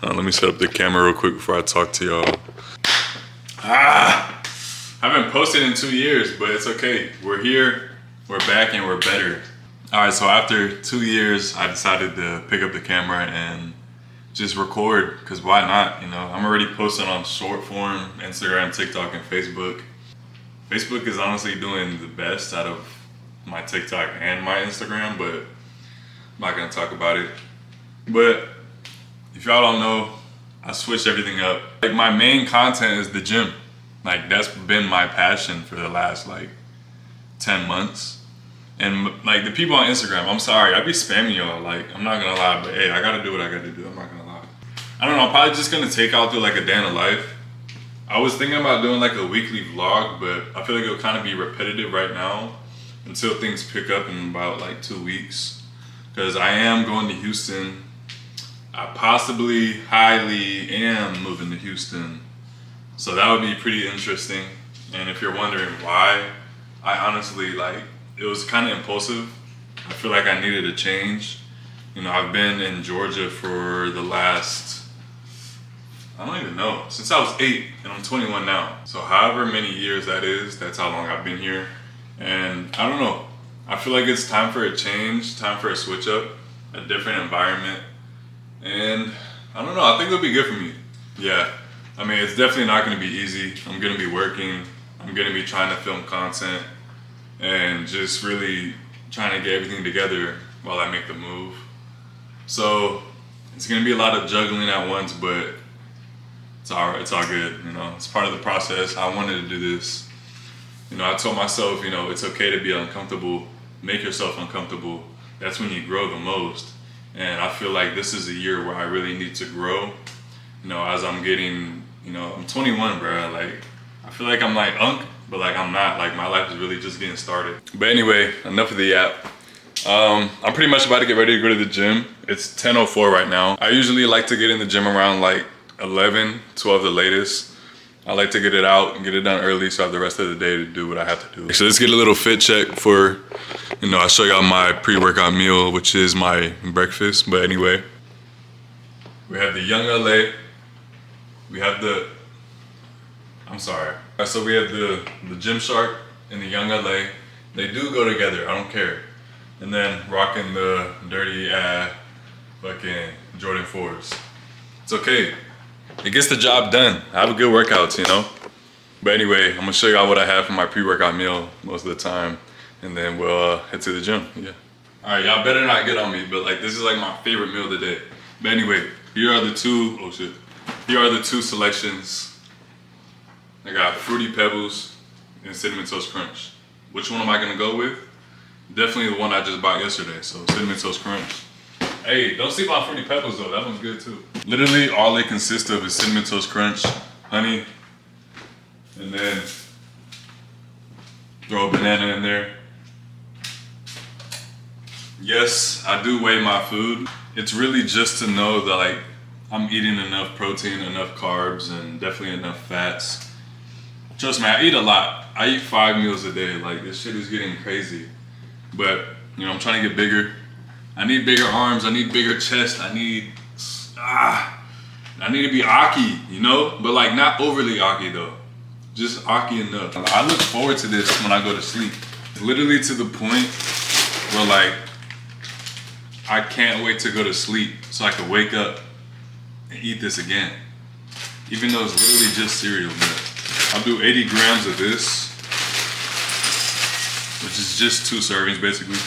Let me set up the camera real quick before I talk to y'all. I haven't posted in 2 years, but it's okay. We're here, we're back, and we're better. All right, so after 2 years, I decided to pick up the camera and just record, because why not? You know, I'm already posting on short form, Instagram, TikTok, and Facebook. Facebook is honestly doing the best out of my TikTok and my Instagram, but I'm not gonna talk about it. But if y'all don't know, I switched everything up. Like, my main content is the gym. Like, that's been my passion for the last like 10 months. And like, the people on Instagram, I'm sorry, I be spamming y'all. Like, I'm not gonna lie, but hey, I gotta do what I gotta do. I'm not gonna lie. I don't know, I'm probably just gonna take out through like a day in the life. I was thinking about doing like a weekly vlog, but I feel like it'll kind of be repetitive right now until things pick up in about like 2 weeks. Because I am going to Houston. I possibly, highly am moving to Houston. So that would be pretty interesting. And if you're wondering why, I honestly, like, it was kind of impulsive. I feel like I needed a change. You know, I've been in Georgia for the last, I don't even know, since I was 8, and I'm 21 now. So however many years that is, that's how long I've been here. And I don't know, I feel like it's time for a change, time for a switch up, a different environment. And I don't know, I think it'll be good for me. Yeah, I mean, it's definitely not gonna be easy. I'm gonna be working, I'm gonna be trying to film content and just really trying to get everything together while I make the move. So it's gonna be a lot of juggling at once, but it's all right, it's all good, you know, it's part of the process. I wanted to do this. You know, I told myself, you know, it's okay to be uncomfortable, make yourself uncomfortable. That's when you grow the most. And I feel like this is a year where I really need to grow. You know, as I'm getting, you know, I'm 21, bro. Like, I feel like I'm like but like I'm not. Like, my life is really just getting started. But anyway, enough of the app. I'm pretty much about to get ready to go to the gym. It's 10:04 right now. I usually like to get in the gym around like 11, 12 the latest. I like to get it out and get it done early so I have the rest of the day to do what I have to do. So let's get a little fit check for, you know, I'll show y'all my pre-workout meal, which is my breakfast. But anyway, we have the Young LA. We have the, I'm sorry. So we have the Gymshark and the Young LA. They do go together, I don't care. And then rocking the dirty fucking Jordan 4s. It's okay. It gets the job done. I have a good workouts, you know? But anyway, I'm gonna show y'all what I have for my pre-workout meal most of the time. And then we'll head to the gym, yeah. All right, y'all better not get on me, but like, this is like my favorite meal of the day. But anyway, here are the two, oh shit. Here are the two selections. I got Fruity Pebbles and Cinnamon Toast Crunch. Which one am I gonna go with? Definitely the one I just bought yesterday, so Cinnamon Toast Crunch. Hey, don't sleep on Fruity Pebbles though, that one's good too. Literally all they consist of is Cinnamon Toast Crunch, honey, and then throw a banana in there. Yes, I do weigh my food. It's really just to know that like I'm eating enough protein, enough carbs, and definitely enough fats. Trust me, I eat a lot. I eat 5 meals a day. Like, this shit is getting crazy. But, you know, I'm trying to get bigger. I need bigger arms, I need bigger chest, I need to be Aki, you know? But like, not overly Aki though. Just Aki enough. I look forward to this when I go to sleep. Literally to the point where like, I can't wait to go to sleep so I can wake up and eat this again. Even though it's literally just cereal, but I'll do 80 grams of this, which is just 2 servings basically.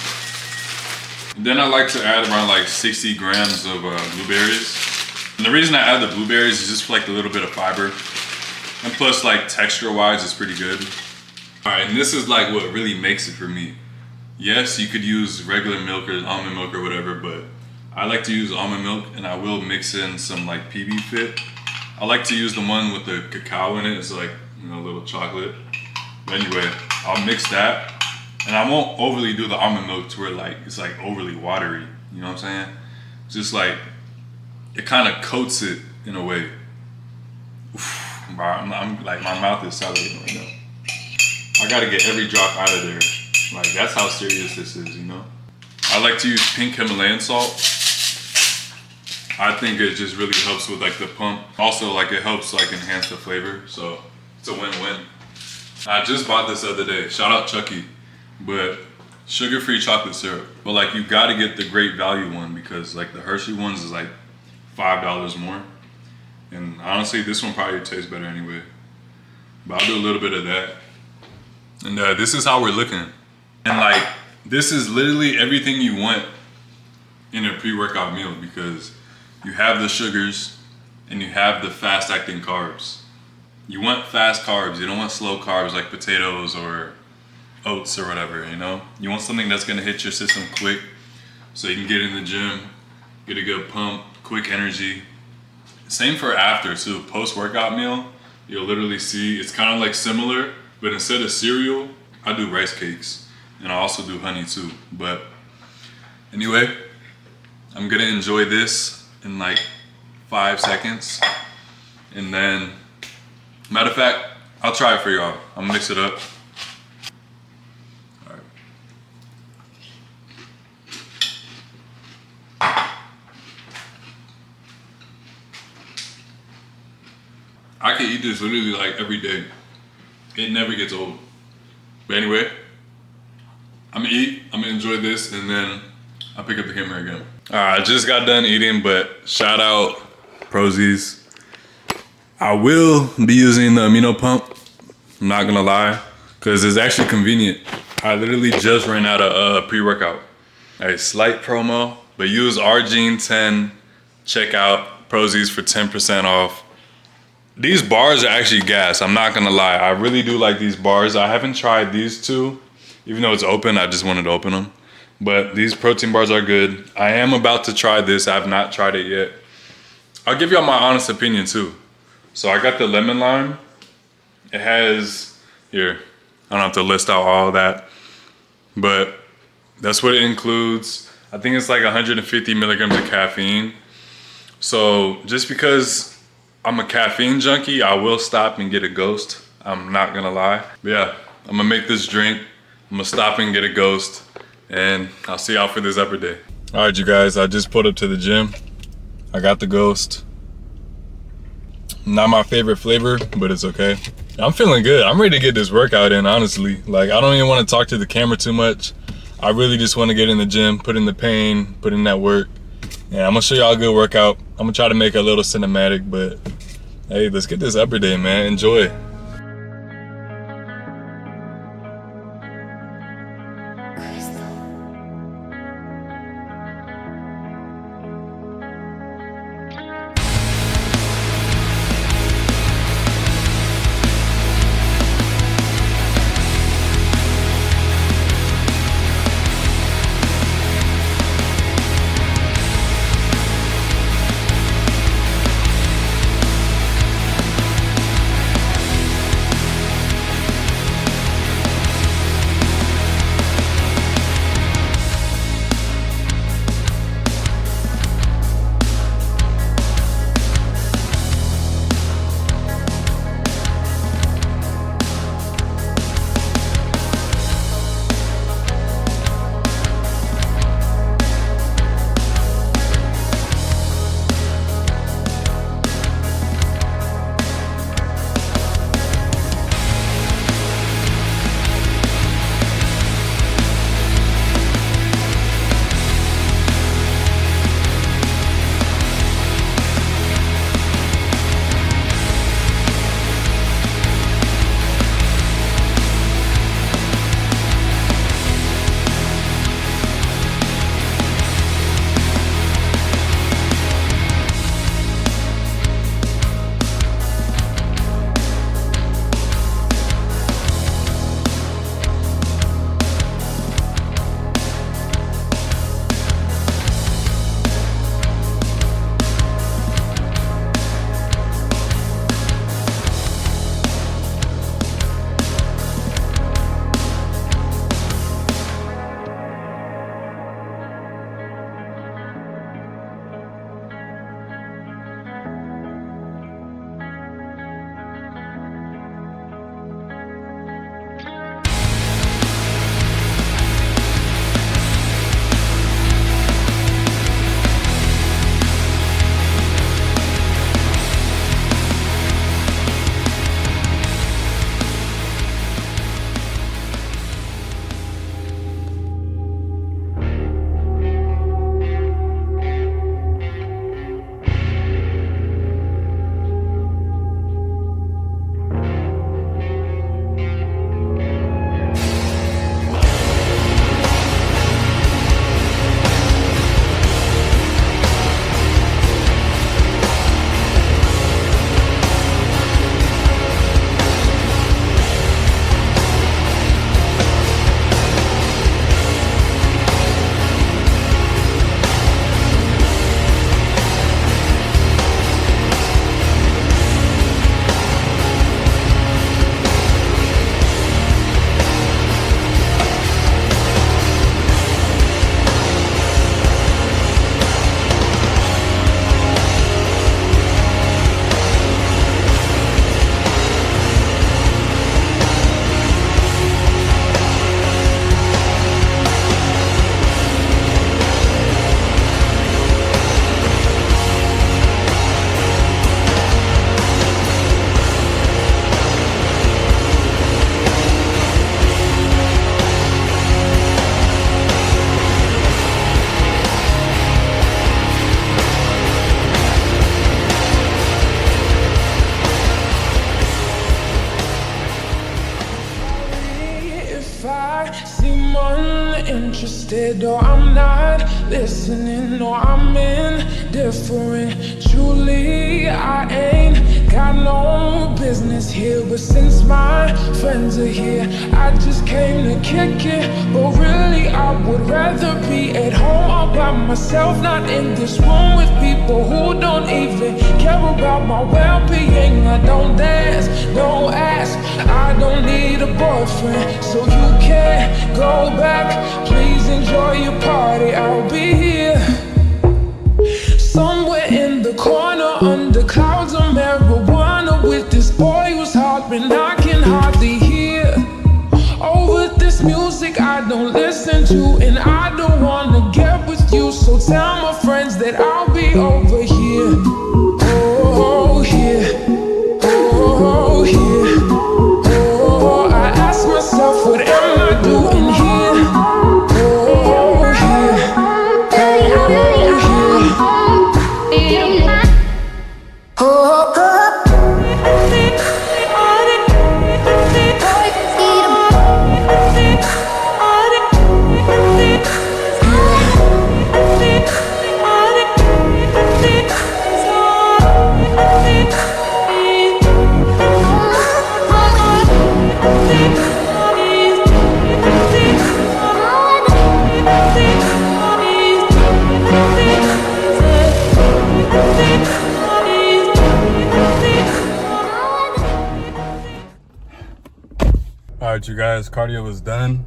And then I like to add around like 60 grams of blueberries. And the reason I add the blueberries is just for like a little bit of fiber. And plus, like, texture wise, it's pretty good. All right, and this is like what really makes it for me. Yes, you could use regular milk or almond milk or whatever, but I like to use almond milk, and I will mix in some like PB Fit. I like to use the one with the cacao in it. It's like, you know, a little chocolate. But anyway, I'll mix that. And I won't overly do the almond milk to where like it's like overly watery. You know what I'm saying? Just like, it kind of coats it in a way. Oof, I'm like, my mouth is salivating right now. I gotta get every drop out of there. Like, that's how serious this is, you know? I like to use pink Himalayan salt. I think it just really helps with like the pump. Also, like it helps like enhance the flavor. So it's a win-win. I just bought this the other day. Shout out Chucky. But sugar-free chocolate syrup. But like you gotta get the great value one because like the Hershey ones is like $5 more. And honestly, this one probably tastes better anyway. But I'll do a little bit of that. And this is how we're looking. And like, this is literally everything you want in a pre-workout meal because you have the sugars and you have the fast-acting carbs. You want fast carbs. You don't want slow carbs like potatoes or oats or whatever, you know? You want something that's gonna hit your system quick so you can get in the gym, get a good pump, quick energy. Same for after too. Post-workout meal, you'll literally see it's kind of like similar, but instead of cereal, I do rice cakes and I also do honey too. But anyway, I'm gonna enjoy this in like 5 seconds. And then, matter of fact, I'll try it for y'all. I'm gonna mix it up. All right. I can eat this literally like every day. It never gets old. But anyway, I'm gonna eat, I'm gonna enjoy this, and then I'll pick up the camera again. All right, I just got done eating, but shout out Prozis. I will be using the amino pump, I'm not gonna lie, because it's actually convenient. I literally just ran out of pre-workout. A slight promo, but use RGene10, check out Prozis for 10% off. These bars are actually gas, I'm not gonna lie. I really do like these bars. I haven't tried these two. Even though it's open, I just wanted to open them. But these protein bars are good. I am about to try this. I have not tried it yet. I'll give y'all my honest opinion too. So I got the lemon lime. It has, here, I don't have to list out all that. But that's what it includes. I think it's like 150 milligrams of caffeine. So just because I'm a caffeine junkie, I will stop and get a Ghost. I'm not gonna lie. But yeah, I'm gonna make this drink. I'm gonna stop and get a Ghost, and I'll see y'all for this upper day. All right, you guys, I just pulled up to the gym. I got the Ghost. Not my favorite flavor, but it's okay. I'm feeling good. I'm ready to get this workout in, honestly. Like, I don't even want to talk to the camera too much. I really just want to get in the gym, put in the pain, put in that work. And I'm gonna show y'all a good workout. I'm gonna try to make it a little cinematic, but hey, let's get this upper day, man. Enjoy. interested or I'm not listening or I'm indifferent. Truly, I ain't got no business here, but since my friends are here, I just came to kick it. But really, I would rather be at home all by myself, not in this room with people who don't even care about my well-being. I don't dance, don't ask, I don't need a boyfriend, so you can't go back. Please enjoy your party, I'll be here somewhere in the corner under clouds of marijuana with this boy who's hopping, I can hardly hear. Over this music I don't listen to, and I don't wanna get with you, so tell my friends that I'll be over here. Oh, here. Oh, here. Oh, I ask myself, what am I doing here? Oh, here. All right, you guys, cardio was done.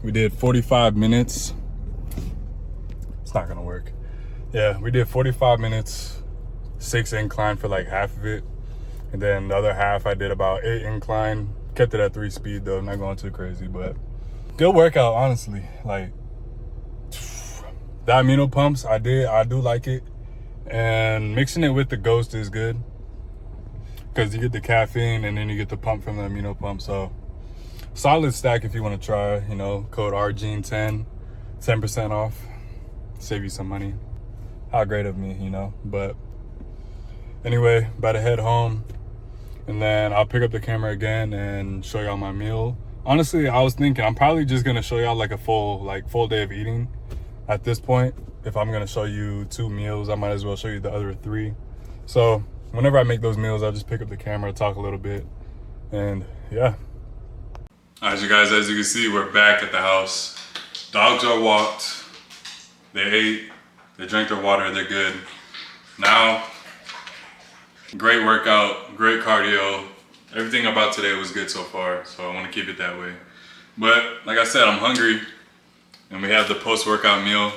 We did 45 minutes. It's not gonna work. Yeah, we did 45 minutes, 6 incline for like half of it. And then the other half, I did about 8 incline. Kept it at 3 speed though, not going too crazy, but good workout, honestly. Like, the amino pumps, I do like it. And mixing it with the Ghost is good, because you get the caffeine and then you get the pump from the amino pump. So solid stack if you want to try, you know, code RGene10, 10% off, save you some money. How great of me, you know. But anyway, about to head home, and then I'll pick up the camera again and show y'all my meal. Honestly, I was thinking I'm probably just gonna show y'all like a full day of eating at this point. If I'm gonna show you 2 meals, I might as well show you the other 3. So whenever I make those meals, I'll just pick up the camera, talk a little bit, and yeah. All right, you guys, as you can see, we're back at the house. Dogs are walked, they ate, they drank their water, they're good. Now, great workout, great cardio. Everything about today was good so far, so I want to keep it that way. But like I said, I'm hungry, and we have the post-workout meal.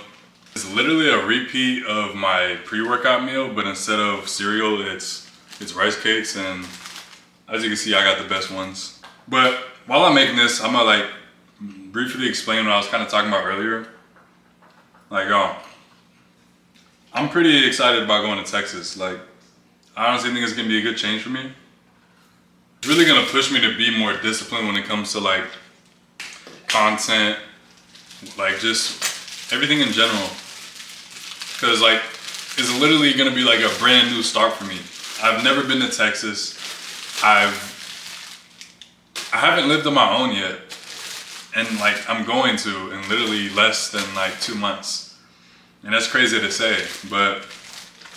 It's literally a repeat of my pre-workout meal, but instead of cereal, it's rice cakes, and as you can see, I got the best ones. But while I'm making this, I'm gonna like briefly explain what I was kind of talking about earlier. Like, I'm pretty excited about going to Texas. Like, I honestly think it's gonna be a good change for me. It's really gonna push me to be more disciplined when it comes to like content, like just everything in general. Cause like, it's literally gonna be like a brand new start for me. I've never been to Texas. I haven't lived on my own yet. And like, I'm going to in literally less than like 2 months. And that's crazy to say, but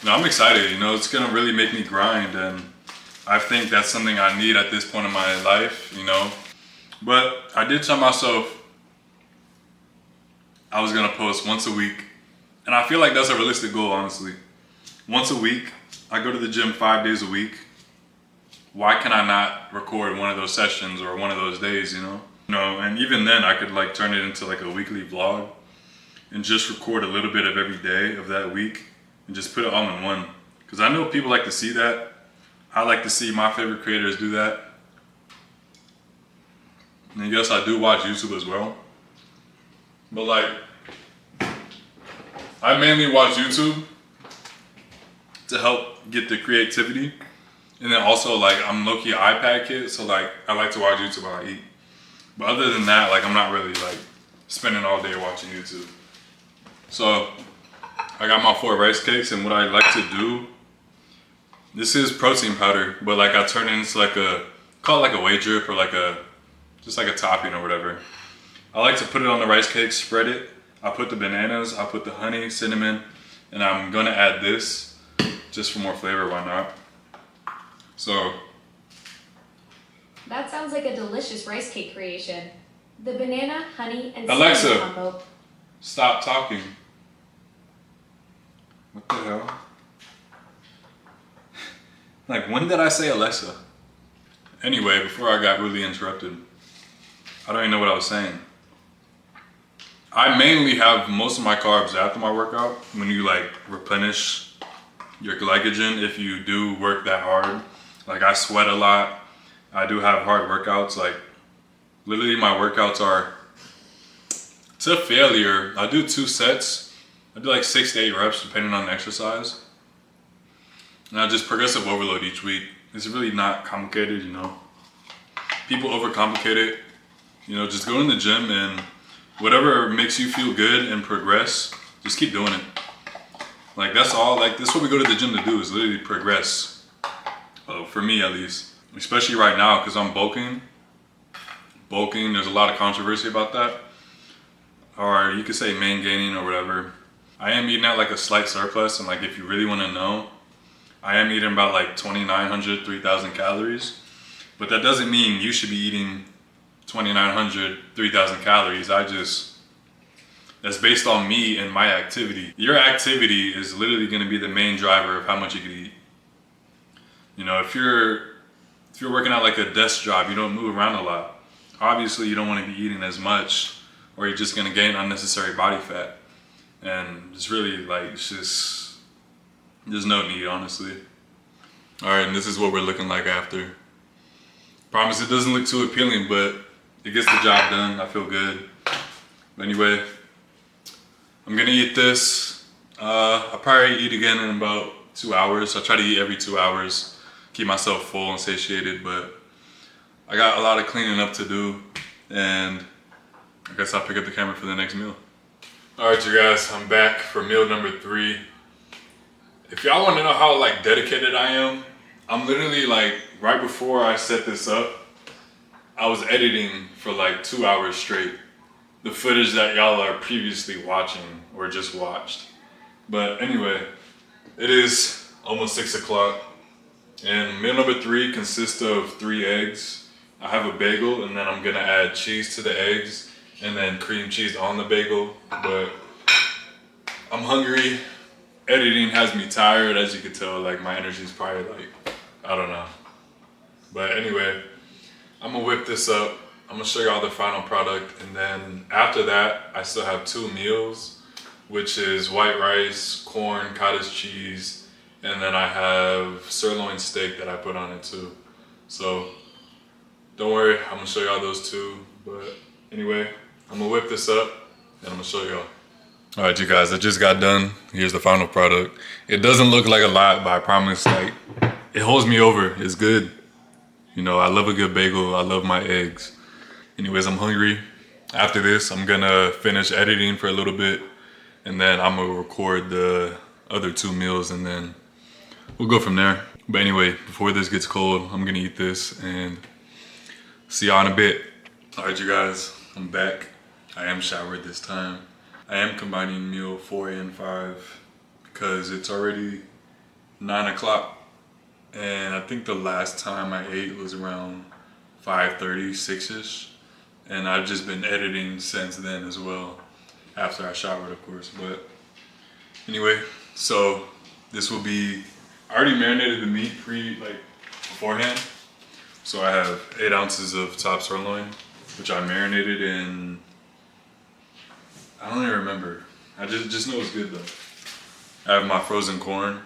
you know, I'm excited. You know, it's gonna really make me grind, and I think that's something I need at this point in my life, you know. But I did tell myself I was gonna post once a week, and I feel like that's a realistic goal, honestly. Once a week. I go to the gym 5 days a week. Why can I not record one of those sessions or one of those days, you know? You know, and even then I could like turn it into like a weekly vlog and just record a little bit of every day of that week and just put it all in one. Because I know people like to see that. I like to see my favorite creators do that. And yes, I do watch YouTube as well. But like, I mainly watch YouTube to help get the creativity. And then also like, I'm low-key an iPad kid, so like, I like to watch YouTube while I eat. But other than that, like, I'm not really like spending all day watching YouTube. So I got my 4 rice cakes, and what I like to do, this is protein powder, but like I turn it into like call it like a whey drip or like just like a topping or whatever. I like to put it on the rice cake, spread it, I put the bananas, I put the honey, cinnamon, and I'm gonna add this just for more flavor, why not? So. That sounds like a delicious rice cake creation. The banana, honey, and Alexa, cinnamon combo. Stop talking. What the hell? Like, when did I say Alexa? Anyway, before I got really interrupted, I don't even know what I was saying. I mainly have most of my carbs after my workout when you like replenish your glycogen if you do work that hard. Like, I sweat a lot. I do have hard workouts. Like, literally my workouts are to failure. I do 2 sets. I do like 6 to 8 reps depending on the exercise. And I just progressive overload each week. It's really not complicated, you know. People overcomplicate it. You know, just go in the gym and whatever makes you feel good and progress, just keep doing it. Like, that's all. Like, that's what we go to the gym to do, is literally progress. For me, at least. Especially right now, because I'm bulking. Bulking, there's a lot of controversy about that. Or you could say main gaining or whatever. I am eating at like a slight surplus, and like, if you really want to know, I am eating about like 2,900, 3,000 calories. But that doesn't mean you should be eating 2,900, 3,000 calories. That's based on me and my activity. Your activity is literally going to be the main driver of how much you can eat. You know, if you're working out like a desk job, you don't move around a lot. Obviously, you don't want to be eating as much, or you're just going to gain unnecessary body fat. And it's really like, there's no need, honestly. All right, and this is what we're looking like after. Promise it doesn't look too appealing, but it gets the job done. I feel good. But anyway, I'm gonna eat this. I'll probably eat again in about 2 hours. I try to eat every 2 hours, keep myself full and satiated, but I got a lot of cleaning up to do, and I guess I'll pick up the camera for the next meal. All right, you guys, I'm back for meal number 3. If y'all want to know how like dedicated I am, I'm literally like, right before I set this up, I was editing for like 2 hours straight. The footage that y'all are previously watching or just watched. But anyway, it is almost 6 o'clock, and meal number 3 consists of 3 eggs. I have a bagel, and then I'm gonna add cheese to the eggs and then cream cheese on the bagel. But I'm hungry. Editing has me tired, as you can tell. Like, my energy's probably like, I don't know. But anyway, I'm gonna whip this up. I'm gonna show y'all the final product, and then after that, I still have 2 meals, which is white rice, corn, cottage cheese, and then I have sirloin steak that I put on it too. So don't worry, I'm gonna show y'all those 2. But anyway, I'm gonna whip this up and I'm gonna show y'all. All right, you guys, I just got done. Here's the final product. It doesn't look like a lot, but I promise, like, it holds me over. It's good. You know, I love a good bagel. I love my eggs. Anyways, I'm hungry. After this, I'm gonna finish editing for a little bit, and then I'm gonna record the other 2 meals, and then we'll go from there. But anyway, before this gets cold, I'm gonna eat this and see y'all in a bit. All right, you guys, I'm back. I am showered this time. I am combining meal 4 and 5 because it's already 9 o'clock. And I think the last time I ate was around 5:30, 6-ish. And I've just been editing since then as well, after I showered, of course. But anyway, so this will be, I already marinated the meat beforehand. So I have 8 ounces of top sirloin, which I marinated in, I don't even remember. I just know it's good though. I have my frozen corn.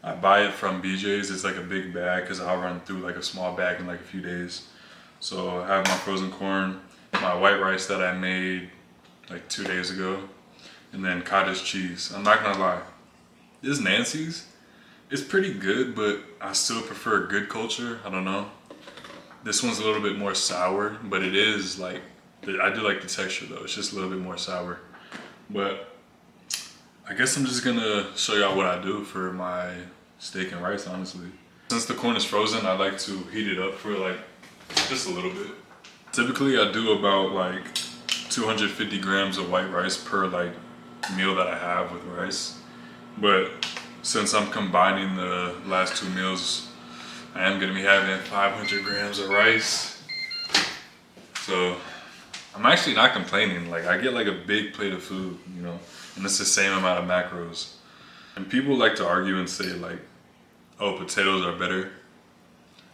I buy it from BJ's. It's like a big bag because I'll run through like a small bag in like a few days. So I have my frozen corn, my white rice that I made like 2 days ago, and then cottage cheese. I'm not gonna lie, this Nancy's, it's pretty good, but I still prefer Good Culture. I don't know. This one's a little bit more sour, but it is like, I do like the texture though. It's just a little bit more sour. But I guess I'm just gonna show y'all what I do for my steak and rice, honestly. Since the corn is frozen, I like to heat it up for like just a little bit. Typically I do about like 250 grams of white rice per like meal that I have with rice. But since I'm combining the last 2 meals, I am gonna be having 500 grams of rice. So I'm actually not complaining. Like, I get like a big plate of food, you know, and it's the same amount of macros. And people like to argue and say like, oh, potatoes are better.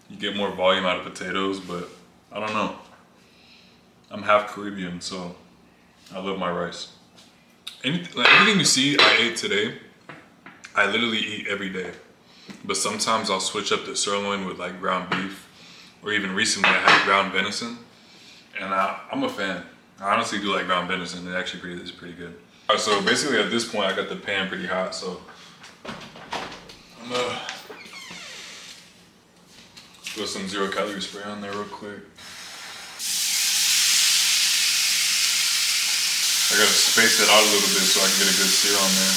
You get more volume out of potatoes, but I don't know. I'm half Caribbean, so I love my rice. Everything you see I ate today, I literally eat every day. But sometimes I'll switch up the sirloin with like ground beef, or even recently I had ground venison, and I'm a fan. I honestly do like ground venison. It actually is pretty good. All right, so basically at this point I got the pan pretty hot, so I'm gonna put some 0 calorie spray on there real quick. I gotta space it out a little bit so I can get a good sear on there.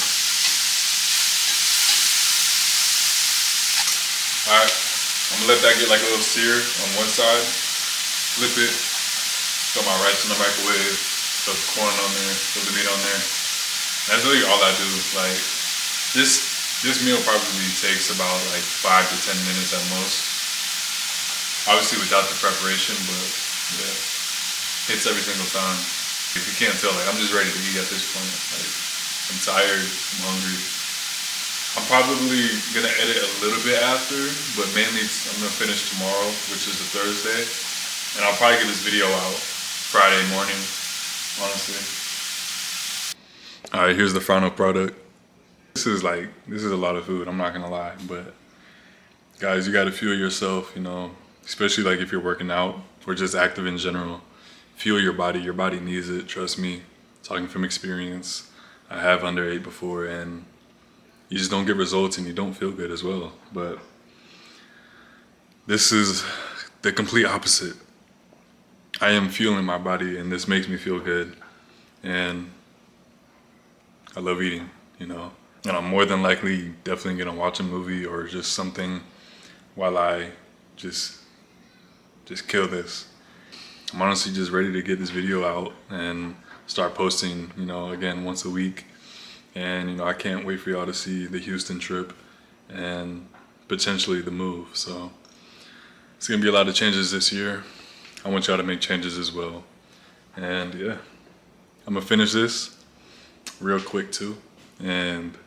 Alright, I'm gonna let that get like a little sear on one side. Flip it. Throw my rice in the microwave. Throw the corn on there. Throw the meat on there. That's really all I do. Like, this meal probably takes about like 5 to 10 minutes at most. Obviously without the preparation, but yeah, hits every single time. If you can't tell, like, I'm just ready to eat at this point. Like, I'm tired, I'm hungry. I'm probably gonna edit a little bit after, but mainly I'm gonna finish tomorrow, which is a Thursday. And I'll probably get this video out Friday morning, honestly. All right, here's the final product. This is a lot of food, I'm not gonna lie, but guys, you gotta fuel yourself, you know, especially like if you're working out or just active in general. Fuel your body needs it, trust me. Talking from experience, I have underate before, and you just don't get results and you don't feel good as well. But this is the complete opposite. I am fueling my body and this makes me feel good, and I love eating, you know. And I'm more than likely definitely gonna watch a movie or just something while I just kill this. I'm honestly just ready to get this video out and start posting, you know, again, once a week. And, you know, I can't wait for y'all to see the Houston trip and potentially the move. So it's gonna be a lot of changes this year. I want y'all to make changes as well. And yeah, I'm gonna finish this real quick too. And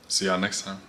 see y'all next time.